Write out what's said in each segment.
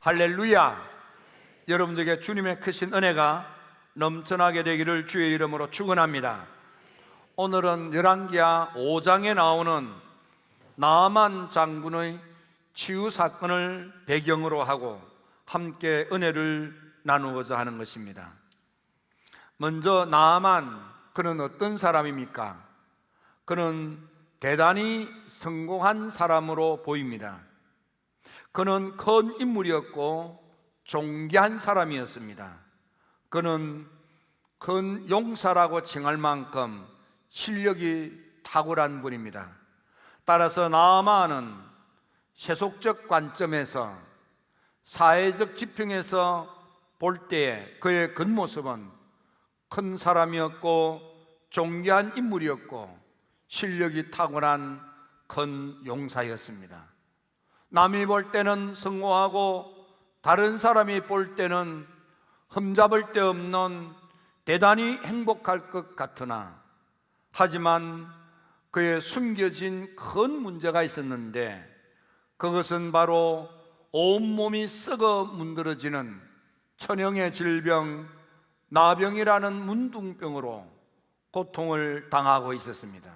할렐루야! 여러분들에게 주님의 크신 은혜가 넘쳐나게 되기를 주의 이름으로 축원합니다. 오늘은 열왕기하 5장에 나오는 나아만 장군의 치유 사건을 배경으로 하고 함께 은혜를 나누고자 하는 것입니다. 먼저 나아만, 그는 어떤 사람입니까? 그는 대단히 성공한 사람으로 보입니다. 그는 큰 인물이었고 존귀한 사람이었습니다. 그는 큰 용사라고 칭할 만큼 실력이 탁월한 분입니다. 따라서 나아만은 세속적 관점에서, 사회적 지평에서 볼 때에 그의 겉모습은 큰 사람이었고 존귀한 인물이었고 실력이 탁월한 큰 용사였습니다. 남이 볼 때는 성공하고 다른 사람이 볼 때는 흠잡을 데 없는 대단히 행복할 것 같으나, 하지만 그의 숨겨진 큰 문제가 있었는데, 그것은 바로 온몸이 썩어 문드러지는 천형의 질병, 나병이라는 문둥병으로 고통을 당하고 있었습니다.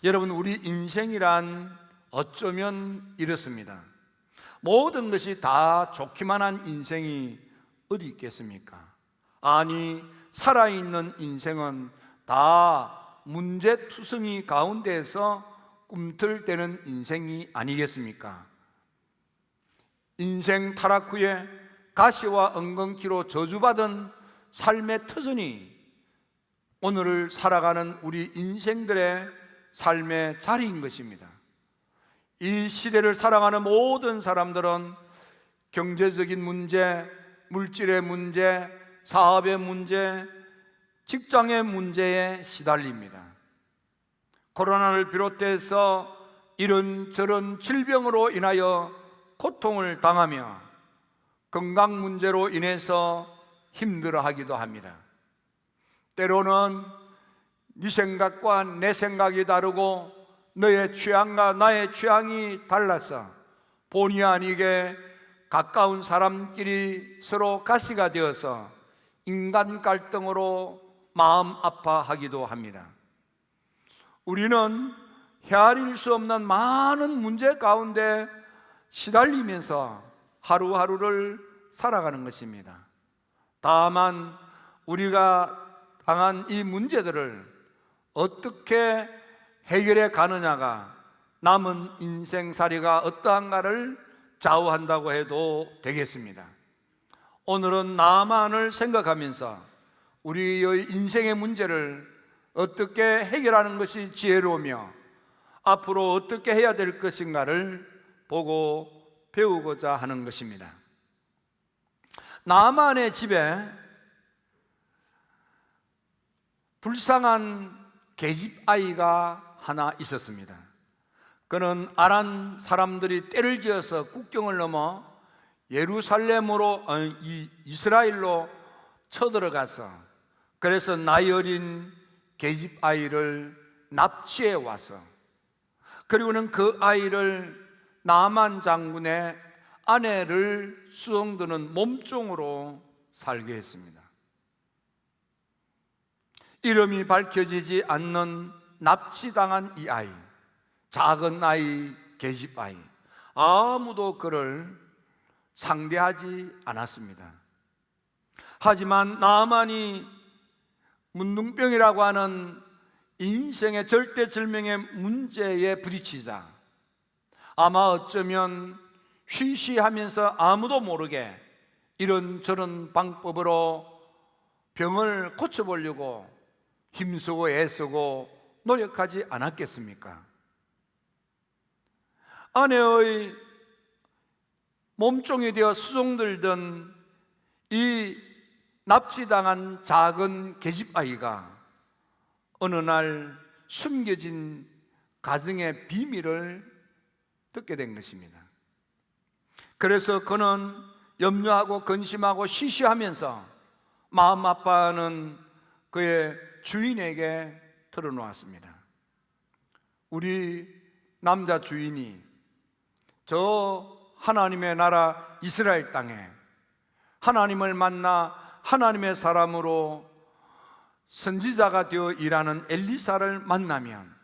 여러분, 우리 인생이란 어쩌면 이렇습니다. 모든 것이 다 좋기만 한 인생이 어디 있겠습니까? 아니, 살아있는 인생은 다 문제투성이 가운데에서 꿈틀대는 인생이 아니겠습니까? 인생 타락 후에 가시와 엉겅퀴로 저주받은 삶의 터전이 오늘을 살아가는 우리 인생들의 삶의 자리인 것입니다. 이 시대를 살아가는 모든 사람들은 경제적인 문제, 물질의 문제, 사업의 문제, 직장의 문제에 시달립니다. 코로나를 비롯해서 이런저런 질병으로 인하여 고통을 당하며 건강 문제로 인해서 힘들어하기도 합니다. 때로는 네 생각과 내 생각이 다르고 너의 취향과 나의 취향이 달라서 본의 아니게 가까운 사람끼리 서로 가시가 되어서 인간 갈등으로 마음 아파하기도 합니다. 우리는 헤아릴 수 없는 많은 문제 가운데 시달리면서 하루하루를 살아가는 것입니다. 다만 우리가 당한 이 문제들을 어떻게 해결해 가느냐가 남은 인생살이가 어떠한가를 좌우한다고 해도 되겠습니다. 오늘은 나아만을 생각하면서 우리의 인생의 문제를 어떻게 해결하는 것이 지혜로우며 앞으로 어떻게 해야 될 것인가를 보고 배우고자 하는 것입니다. 나아만의 집에 불쌍한 계집아이가 하나 있었습니다. 그는 아람 사람들이 때를 지어서 국경을 넘어 예루살렘으로, 이스라엘로 쳐들어가서, 그래서 나이 어린 계집아이를 납치해 와서, 그리고는 그 아이를 나아만 장군의 아내를 수송드는 몸종으로 살게 했습니다. 이름이 밝혀지지 않는 납치당한 이 아이, 작은 아이, 계집아이, 아무도 그를 상대하지 않았습니다. 하지만 나아만이 문둥병이라고 하는 인생의 절대절명의 문제에 부딪히자 아마 어쩌면 쉬쉬하면서 아무도 모르게 이런저런 방법으로 병을 고쳐보려고 힘쓰고 애쓰고 노력하지 않았겠습니까? 아내의 몸종이 되어 수송들던 이 납치당한 작은 계집아이가 어느 날 숨겨진 가정의 비밀을 듣게 된 것입니다. 그래서 그는 염려하고 근심하고 시시하면서 마음 아파하는 그의 주인에게 털어놓았습니다. 우리 남자 주인이 저 하나님의 나라 이스라엘 땅에 하나님을 만나 하나님의 사람으로 선지자가 되어 일하는 엘리사를 만나면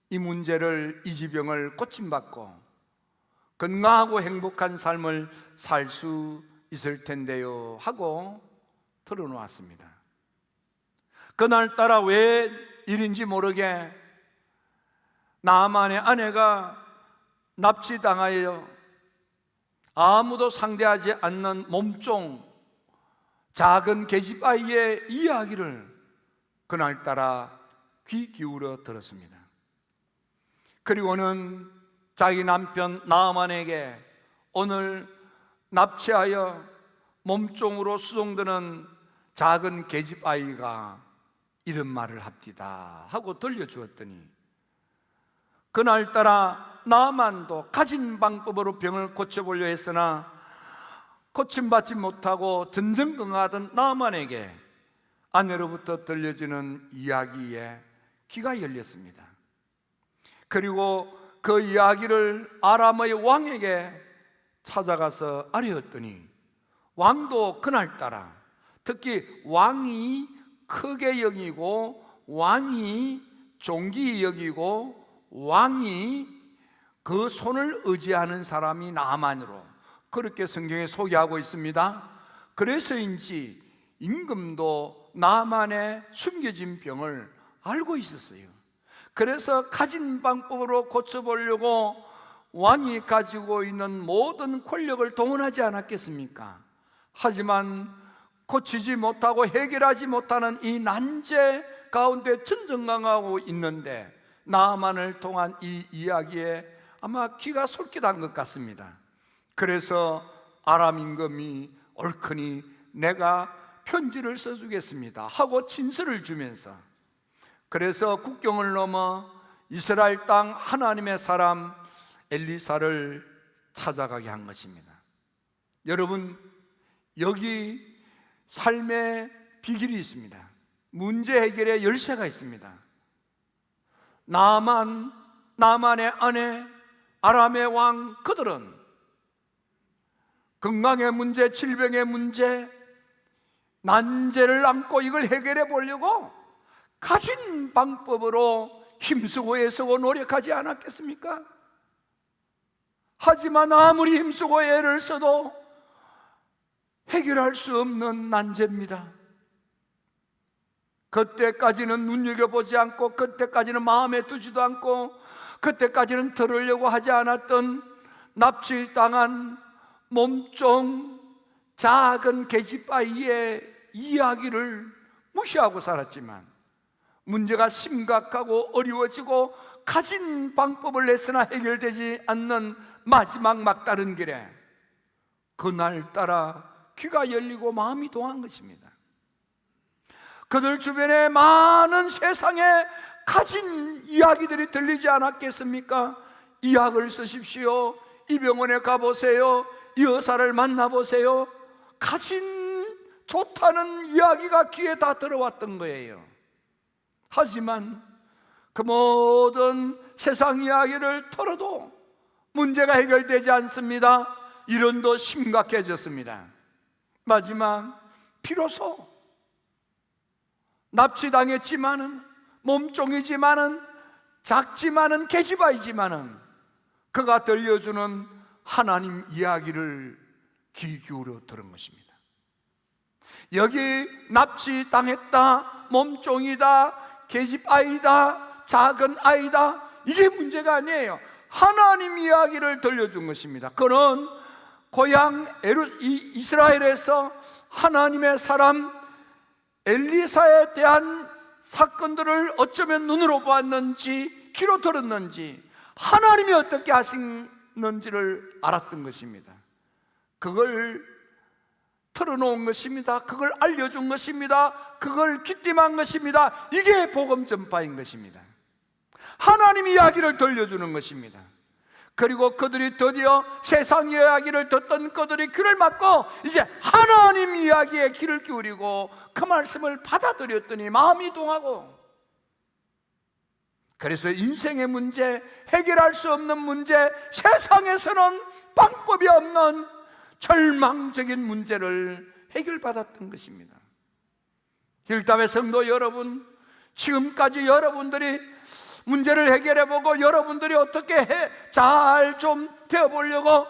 이 문제를, 이 지병을 고침받고 건강하고 행복한 삶을 살 수 있을 텐데요 하고 털어놓았습니다. 그날따라 왜 일인지 모르게 나아만의 아내가 납치당하여 아무도 상대하지 않는 몸종 작은 계집아이의 이야기를 그날따라 귀 기울여 들었습니다. 그리고는 자기 남편 나아만에게 오늘 납치하여 몸종으로 수송되는 작은 계집아이가 이런 말을 합디다 하고 들려주었더니 그날따라 나아만도 가진 방법으로 병을 고쳐보려 했으나 고침받지 못하고 전전긍긍하던 나아만에게 아내로부터 들려주는 이야기에 귀가 열렸습니다. 그리고 그 이야기를 아람의 왕에게 찾아가서 아뢰었더니 왕도 그날따라, 특히 왕이 크게 여기고 왕이 존귀히 여기고 왕이 그 손을 의지하는 사람이 나아만으로 그렇게 성경에 소개하고 있습니다. 그래서인지 임금도 나아만의 숨겨진 병을 알고 있었어요. 그래서 가진 방법으로 고쳐보려고 왕이 가지고 있는 모든 권력을 동원하지 않았겠습니까? 하지만 고치지 못하고 해결하지 못하는 이 난제 가운데 전전긍긍하고 있는데 나아만을 통한 이 이야기에 아마 귀가 솔깃한 것 같습니다. 그래서 아람 임금이 옳거니 내가 편지를 써주겠습니다 하고 친서를 주면서, 그래서 국경을 넘어 이스라엘 땅 하나님의 사람 엘리사를 찾아가게 한 것입니다. 여러분, 여기 삶의 비결이 있습니다. 문제 해결의 열쇠가 있습니다. 나아만의 아내, 아람의 왕, 그들은 건강의 문제, 질병의 문제, 난제를 안고 이걸 해결해 보려고 가진 방법으로 힘쓰고 애쓰고 노력하지 않았겠습니까? 하지만 아무리 힘쓰고 애를 써도 해결할 수 없는 난제입니다. 그때까지는 눈여겨보지 않고, 그때까지는 마음에 두지도 않고, 그때까지는 들으려고 하지 않았던 납치당한 몸종 작은 계집아이의 이야기를 무시하고 살았지만 문제가 심각하고 어려워지고 가진 방법을 냈으나 해결되지 않는 마지막 막다른 길에 그날따라 귀가 열리고 마음이 동한 것입니다. 그들 주변에 많은 세상에 가진 이야기들이 들리지 않았겠습니까? 이 약을 쓰십시오, 이 병원에 가보세요, 이 의사를 만나보세요. 가진 좋다는 이야기가 귀에 다 들어왔던 거예요. 하지만 그 모든 세상 이야기를 털어도 문제가 해결되지 않습니다. 일은도 심각해졌습니다. 마지막 비로소 납치당했지만은, 몸종이지만은, 작지만은, 계집아이지만은 그가 들려주는 하나님 이야기를 귀 기울여 들은 것입니다. 여기 납치당했다, 몸종이다, 계집아이다, 작은 아이다, 이게 문제가 아니에요. 하나님 이야기를 들려준 것입니다. 그는 고향 이스라엘에서 하나님의 사람 엘리사에 대한 사건들을 어쩌면 눈으로 보았는지 귀로 들었는지 하나님이 어떻게 하시는지를 알았던 것입니다. 그걸 털어놓은 것입니다. 그걸 알려준 것입니다. 그걸 귀띔한 것입니다. 이게 복음 전파인 것입니다. 하나님 이야기를 들려주는 것입니다. 그리고 그들이 드디어 세상 이야기를 듣던 그들이 귀를 막고 이제 하나님 이야기에 귀를 기울이고 그 말씀을 받아들였더니 마음이 동하고, 그래서 인생의 문제, 해결할 수 없는 문제, 세상에서는 방법이 없는 절망적인 문제를 해결받았던 것입니다. 힐답의 성도 여러분, 지금까지 여러분들이 문제를 해결해보고 여러분들이 어떻게 잘 좀 되어보려고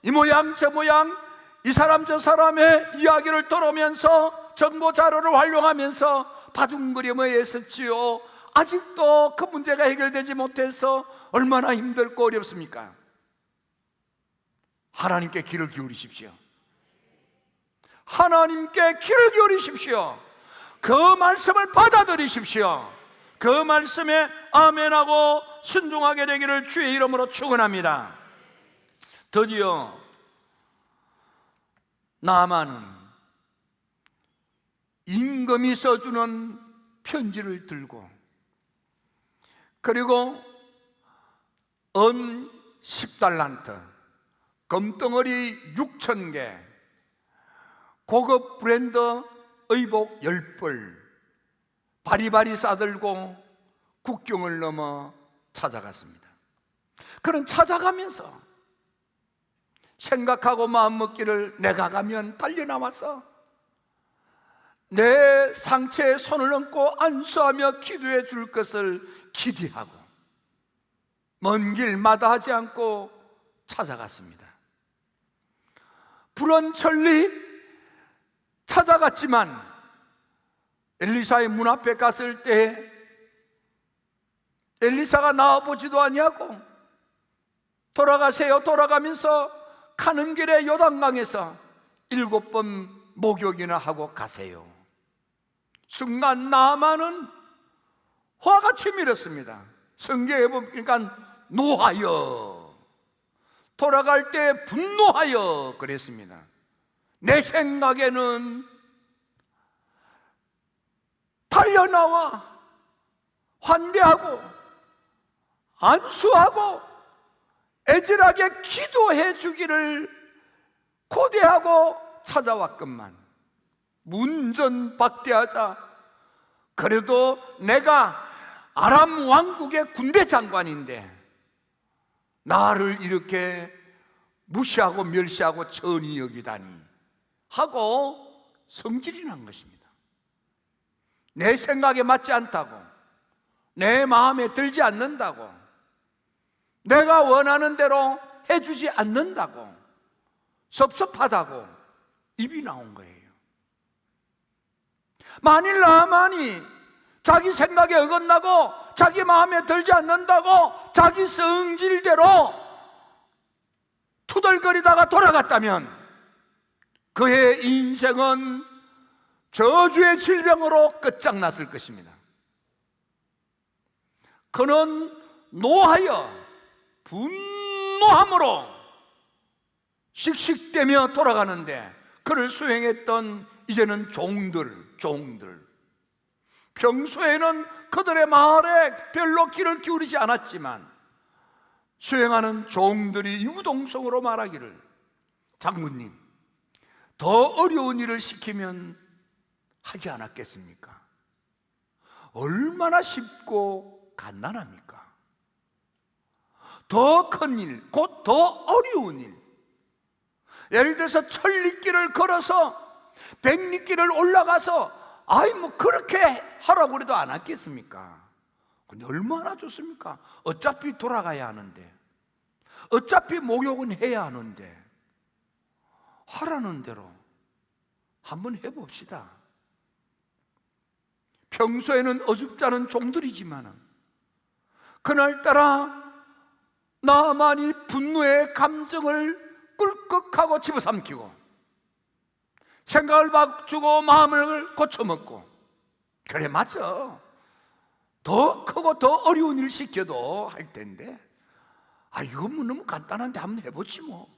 이 모양 저 모양 이 사람 저 사람의 이야기를 들으면서 정보 자료를 활용하면서 바둥거리며 애썼지요. 아직도 그 문제가 해결되지 못해서 얼마나 힘들고 어렵습니까? 하나님께 귀를 기울이십시오. 하나님께 귀를 기울이십시오. 그 말씀을 받아들이십시오. 그 말씀에 아멘하고 순종하게 되기를 주의 이름으로 축원합니다. 드디어 나아만은 임금이 써주는 편지를 들고, 그리고 은 10달란트, 금덩어리 6,000개, 고급 브랜드 의복 10벌 바리바리 싸들고 국경을 넘어 찾아갔습니다. 그는 찾아가면서 생각하고 마음먹기를, 내가 가면 달려나와서 내 상처에 손을 얹고 안수하며 기도해 줄 것을 기대하고 먼 길 마다하지 않고 찾아갔습니다. 불언천리 찾아갔지만 엘리사의 문 앞에 갔을 때 엘리사가 나와보지도 아니하고, 돌아가세요, 돌아가면서 가는 길에 요단강에서 7번 목욕이나 하고 가세요. 순간 나아만은 화가 치밀었습니다. 성경에 보니까 노하여, 돌아갈 때 분노하여 그랬습니다. 내 생각에는 달려나와 환대하고 안수하고 애절하게 기도해 주기를 고대하고 찾아왔건만 문전박대하자, 그래도 내가 아람 왕국의 군대 장관인데 나를 이렇게 무시하고 멸시하고 천히 여기다니 하고 성질이 난 것입니다. 내 생각에 맞지 않다고, 내 마음에 들지 않는다고, 내가 원하는 대로 해주지 않는다고, 섭섭하다고 입이 나온 거예요. 만일 나만이 자기 생각에 어긋나고 자기 마음에 들지 않는다고 자기 성질대로 투덜거리다가 돌아갔다면 그의 인생은 저주의 질병으로 끝장났을 것입니다. 그는 노하여 분노함으로 씩씩대며 돌아가는데, 그를 수행했던 이제는 종들, 평소에는 그들의 말에 별로 귀를 기울이지 않았지만 수행하는 종들이 유동성으로 말하기를, 장군님, 더 어려운 일을 시키면 하지 않았겠습니까? 얼마나 쉽고 간단합니까? 더 큰 일, 곧 더 어려운 일, 예를 들어서 천리길을 걸어서 백리길을 올라가서 그렇게 하라고 그래도 안 했겠습니까? 근데 얼마나 좋습니까? 어차피 돌아가야 하는데, 어차피 목욕은 해야 하는데 하라는 대로 한번 해봅시다. 평소에는 어줍지 않은 종들이지만 그날따라 나만이 분노의 감정을 꿀꺽하고 집어삼키고 생각을 바꾸고 마음을 고쳐먹고, 그래 맞아, 더 크고 더 어려운 일을 시켜도 할 텐데 이건 뭐 너무 간단한데 한번 해보지 뭐.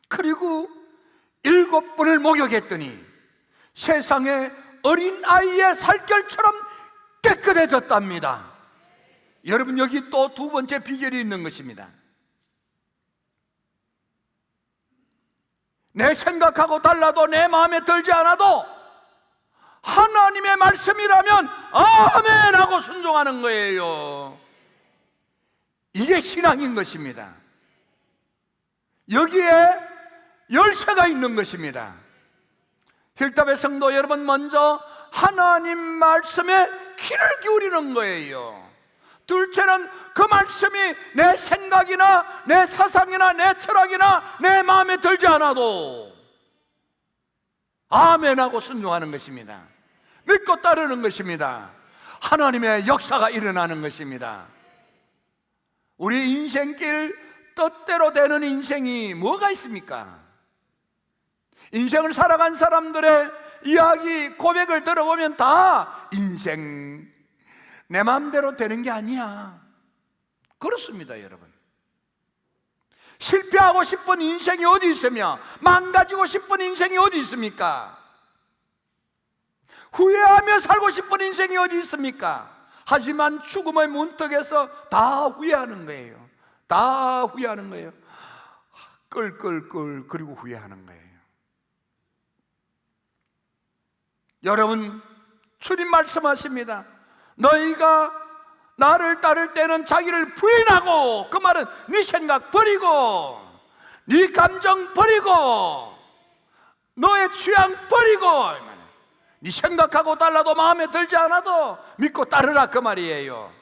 그리고 7번을 목욕했더니 세상에 어린아이의 살결처럼 깨끗해졌답니다. 여러분, 여기 또 두 번째 비결이 있는 것입니다. 내 생각하고 달라도 내 마음에 들지 않아도 하나님의 말씀이라면 아멘 하고 순종하는 거예요. 이게 신앙인 것입니다. 여기에 열쇠가 있는 것입니다. 힐답의 성도 여러분, 먼저 하나님 말씀에 귀를 기울이는 거예요. 둘째는 그 말씀이 내 생각이나 내 사상이나 내 철학이나 내 마음에 들지 않아도 아멘하고 순종하는 것입니다. 믿고 따르는 것입니다. 하나님의 역사가 일어나는 것입니다. 우리 인생길 뜻대로 되는 인생이 뭐가 있습니까? 인생을 살아간 사람들의 이야기, 고백을 들어보면 다 인생 내 마음대로 되는 게 아니야. 그렇습니다, 여러분. 실패하고 싶은 인생이 어디 있으며 망가지고 싶은 인생이 어디 있습니까? 후회하며 살고 싶은 인생이 어디 있습니까? 하지만 죽음의 문턱에서 다 후회하는 거예요. 다 후회하는 거예요. 끌끌끌 그리고 후회하는 거예요. 여러분, 주님 말씀하십니다. 너희가 나를 따를 때는 자기를 부인하고, 그 말은 네 생각 버리고, 네 감정 버리고, 너의 취향 버리고, 네 생각하고 달라도 마음에 들지 않아도 믿고 따르라, 그 말이에요.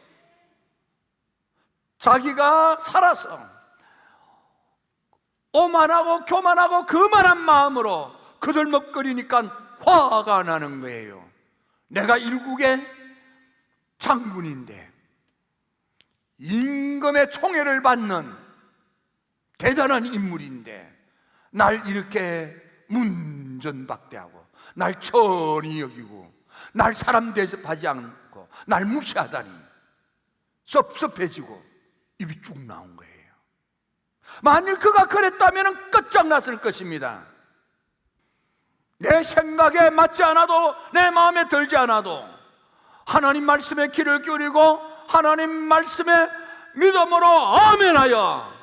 자기가 살아서 오만하고 교만하고 거만한 마음으로 그들먹거리니까 화가 나는 거예요. 내가 일국의 장군인데 임금의 총애를 받는 대단한 인물인데 날 이렇게 문전박대하고 날 천히 여기고 날 사람 대접하지 않고 날 무시하다니 섭섭해지고 입이 쭉 나온 거예요. 만일 그가 그랬다면 끝장났을 것입니다. 내 생각에 맞지 않아도, 내 마음에 들지 않아도 하나님 말씀에 귀를 기울이고 하나님 말씀에 믿음으로 아멘하여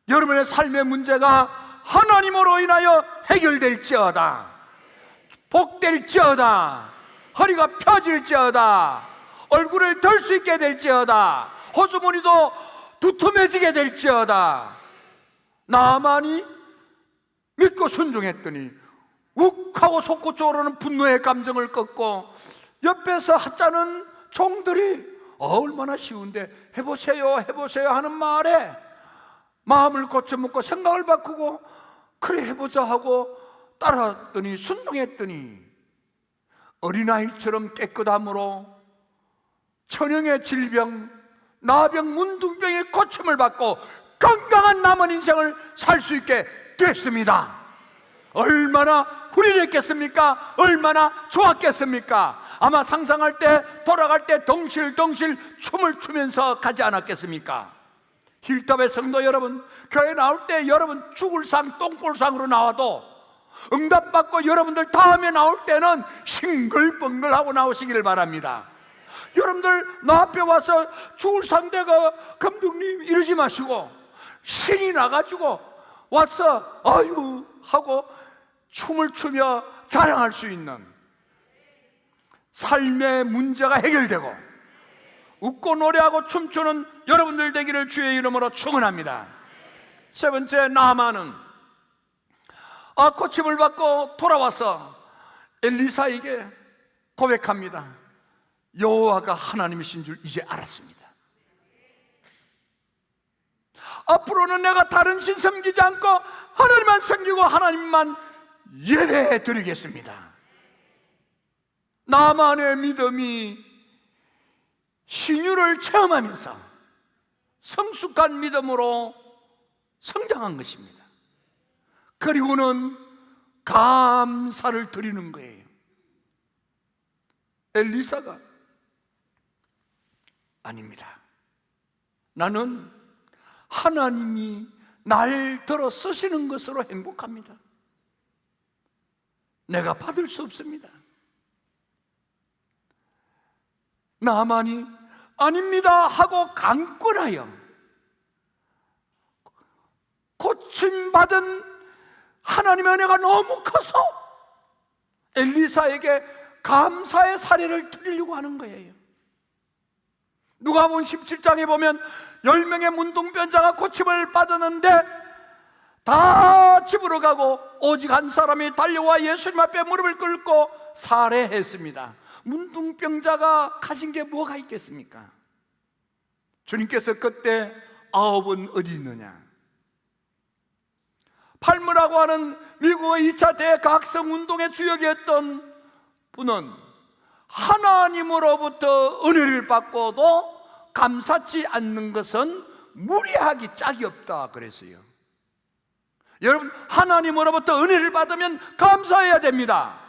여러분의 삶의 문제가 하나님으로 인하여 해결될지어다, 복될지어다, 허리가 펴질지어다, 얼굴을 들 수 있게 될지어다, 호주머니도 두툼해지게 될지어다. 나만이 믿고 순종했더니 욱하고 솟구쳐 오르는 분노의 감정을 꺾고 옆에서 하찮은 종들이 얼마나 쉬운데 해보세요 해보세요 하는 말에 마음을 고쳐먹고 생각을 바꾸고 그래 해보자 하고 따라했더니, 순종했더니 어린아이처럼 깨끗함으로 천형의 질병, 나병, 문둥병의 고침을 받고 건강한 남은 인생을 살 수 있게 됐습니다. 얼마나 후련했겠습니까? 얼마나 좋았겠습니까? 아마 상상할 때, 돌아갈 때 덩실덩실 춤을 추면서 가지 않았겠습니까? 힐답의 성도 여러분, 교회 나올 때 여러분 죽을 상, 똥골상으로 나와도 응답받고 여러분들 다음에 나올 때는 싱글벙글하고 나오시기를 바랍니다. 여러분들 나 앞에 와서 죽을 상대가 감독님 이러지 마시고 신이 나가지고 와서 아유 하고 춤을 추며 자랑할 수 있는 삶의 문제가 해결되고 웃고 노래하고 춤추는 여러분들 되기를 주의 이름으로 축원합니다. 세 번째, 나아만은 고침을 받고 돌아와서 엘리사에게 고백합니다. 여호와가 하나님이신 줄 이제 알았습니다. 앞으로는 내가 다른 신 섬기지 않고 하나님만 섬기고 하나님만 예배해 드리겠습니다. 나만의 믿음이 신유를 체험하면서 성숙한 믿음으로 성장한 것입니다. 그리고는 감사를 드리는 거예요. 엘리사가 아닙니다. 나는 하나님이 날 들어 쓰시는 것으로 행복합니다. 내가 받을 수 없습니다. 나만이 아닙니다 하고 강권하여 고침받은 하나님의 은혜가 너무 커서 엘리사에게 감사의 사례를 드리려고 하는 거예요. 누가복음 17장에 보면 10명의 문둥병자가 고침을 받았는데 다 집으로 가고 오직 한 사람이 달려와 예수님 앞에 무릎을 꿇고 살해했습니다. 문둥병자가 가진 게 뭐가 있겠습니까? 주님께서 그때 9은 어디 있느냐? 팔무라고 하는 미국의 2차 대각성 운동의 주역이었던 분은 하나님으로부터 은혜를 받고도 감사치 않는 것은 무리하기 짝이 없다 그랬어요. 여러분, 하나님으로부터 은혜를 받으면 감사해야 됩니다.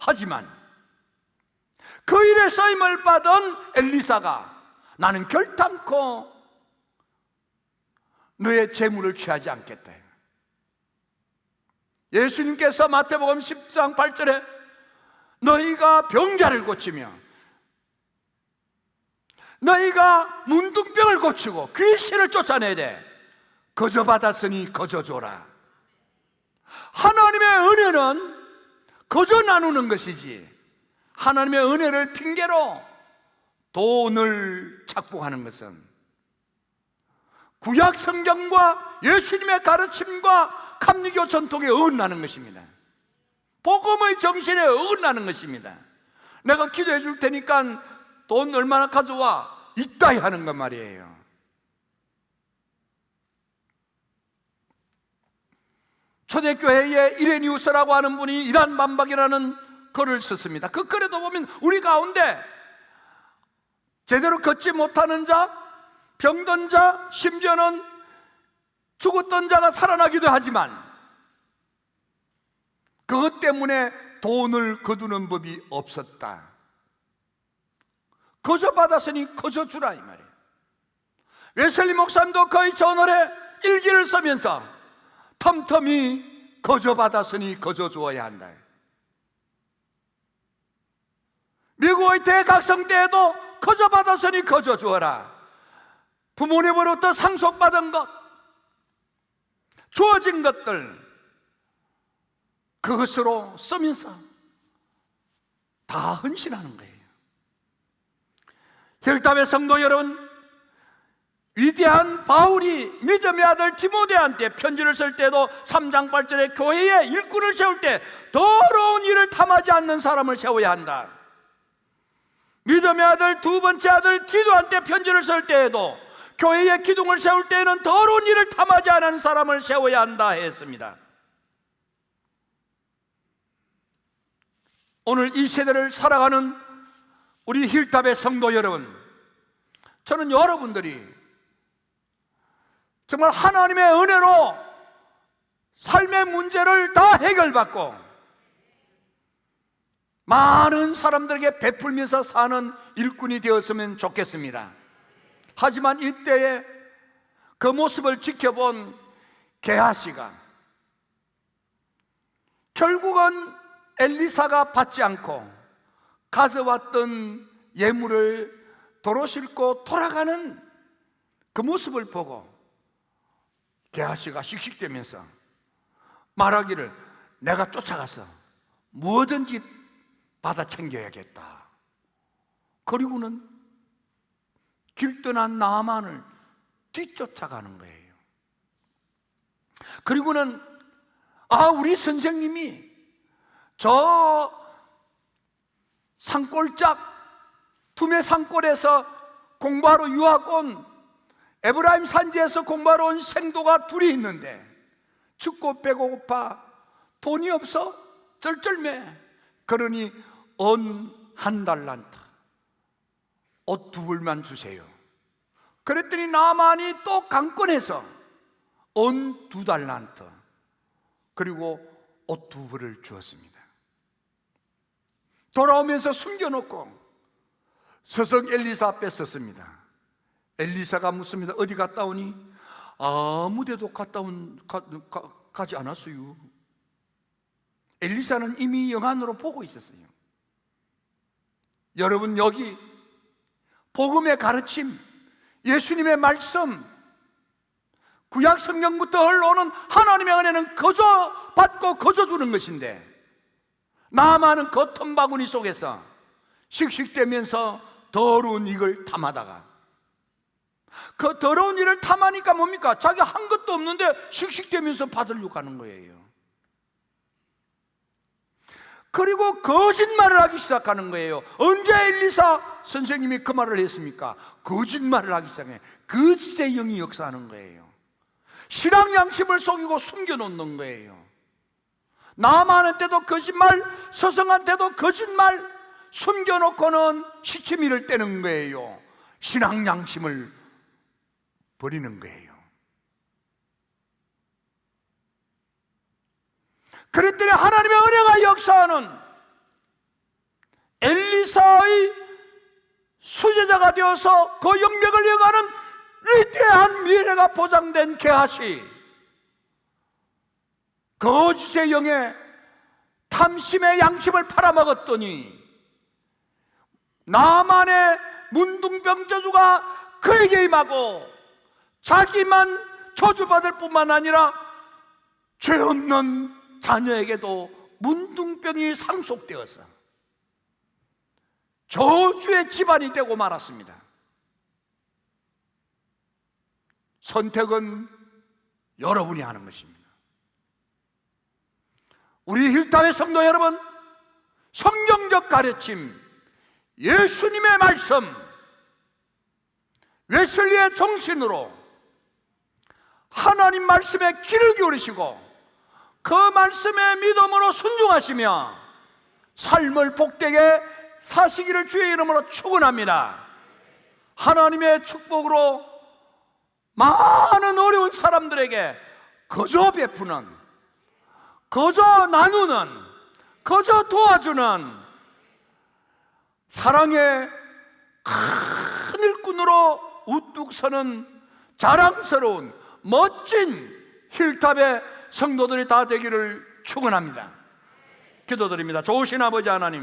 하지만 그 일에 쓰임을 받은 엘리사가 나는 결단코 너의 재물을 취하지 않겠다. 예수님께서 마태복음 10장 8절에 너희가 병자를 고치며 너희가 문둥병을 고치고 귀신을 쫓아내야 돼. 거저 받았으니 거저 줘라. 하나님의 은혜는 거저 나누는 것이지, 하나님의 은혜를 핑계로 돈을 착복하는 것은 구약 성경과 예수님의 가르침과 감리교 전통에 어긋나는 것입니다. 복음의 정신에 어긋나는 것입니다. 내가 기도해 줄 테니까 돈 얼마나 가져와, 이따위 하는 것 말이에요. 초대교회에 이레니우스라고 하는 분이 이란 반박이라는 글을 썼습니다. 그 글에도 보면 우리 가운데 제대로 걷지 못하는 자, 병든 자, 심지어는 죽었던 자가 살아나기도 하지만 그것 때문에 돈을 거두는 법이 없었다. 거저 받았으니 거저 주라 이 말이에요. 웨슬리 목사님도 거의 전월에 일기를 쓰면서 텀텀이 거저 받았으니 거저 주어야 한다. 미국의 대각성 때에도 거저 받았으니 거저 주어라. 부모님으로부터 상속받은 것, 주어진 것들, 그것으로 쓰면서 다 헌신하는 거예요. 힐탑의 성도 여러분, 위대한 바울이 믿음의 아들 디모데한테 편지를 쓸 때도 3장 8절에 교회에 일꾼을 세울 때 더러운 일을 탐하지 않는 사람을 세워야 한다. 믿음의 아들 두 번째 아들 디도한테 편지를 쓸 때에도 교회의 기둥을 세울 때에는 더러운 일을 탐하지 않은 사람을 세워야 한다 했습니다. 오늘 이 세대를 살아가는 우리 힐탑의 성도 여러분, 저는 여러분들이 정말 하나님의 은혜로 삶의 문제를 다 해결받고 많은 사람들에게 베풀면서 사는 일꾼이 되었으면 좋겠습니다. 하지만 이때에 그 모습을 지켜본 게하시가 결국은 엘리사가 받지 않고 가져왔던 예물을 도로 싣고 돌아가는 그 모습을 보고 게하시가 씩씩대면서 말하기를 내가 쫓아가서 뭐든지 받아 챙겨야겠다. 그리고는 길 떠난 나만을 뒤쫓아가는 거예요. 그리고는 우리 선생님이 저 산골짝 투메 산골에서 공부하러 유학 온 에브라임 산지에서 공부하러 온 생도가 둘이 있는데 춥고 배고파 돈이 없어 쩔쩔매. 그러니 언 한 달란트 옷 두 벌만 주세요. 그랬더니 나만이 또 강권해서 언 두 달란트 그리고 옷 두 벌을 주었습니다. 돌아오면서 숨겨놓고 서성 엘리사 앞에 섰습니다. 엘리사가 묻습니다. 어디 갔다 오니? 아무데도 가지 않았어요. 엘리사는 이미 영안으로 보고 있었어요. 여러분, 여기 복음의 가르침, 예수님의 말씀, 구약 성경부터 흘러오는 하나님의 은혜는 거저 받고 거저 주는 것인데 나만은 그 틈바구니 속에서 씩씩대면서 더러운 이걸 탐하다가 그 더러운 일을 탐하니까 뭡니까? 자기 한 것도 없는데 씩씩대면서 받으려고 하는 거예요. 그리고 거짓말을 하기 시작하는 거예요. 언제 엘리사 선생님이 그 말을 했습니까? 거짓말을 하기 시작해. 거짓의 영이 역사하는 거예요. 신앙 양심을 속이고 숨겨놓는 거예요. 나만한테도 거짓말, 서성한테도 거짓말 숨겨놓고는 시치미를 떼는 거예요. 신앙 양심을 버리는 거예요. 그랬더니 하나님의 은혜가 역사하는 엘리사의 수제자가 되어서 그 영역을 이어가는 위대한 미래가 보장된 게하시, 거짓의 영에 탐심의 양심을 팔아먹었더니 나만의 문둥병 저주가 그에게 임하고 자기만 저주받을 뿐만 아니라 죄 없는 자녀에게도 문둥병이 상속되어서 저주의 집안이 되고 말았습니다. 선택은 여러분이 하는 것입니다. 우리 힐탑의 성도 여러분, 성경적 가르침, 예수님의 말씀, 웨슬리의 정신으로 하나님 말씀에 귀를 기울이시고 그 말씀에 믿음으로 순종하시며 삶을 복되게 사시기를 주의 이름으로 축원합니다. 하나님의 축복으로 많은 어려운 사람들에게 거저 베푸는, 거저 나누는, 거저 도와주는 사랑의 큰 일꾼으로 우뚝 서는 자랑스러운 멋진 힐탑의 성도들이 다 되기를 축원합니다. 기도드립니다. 좋으신 아버지 하나님,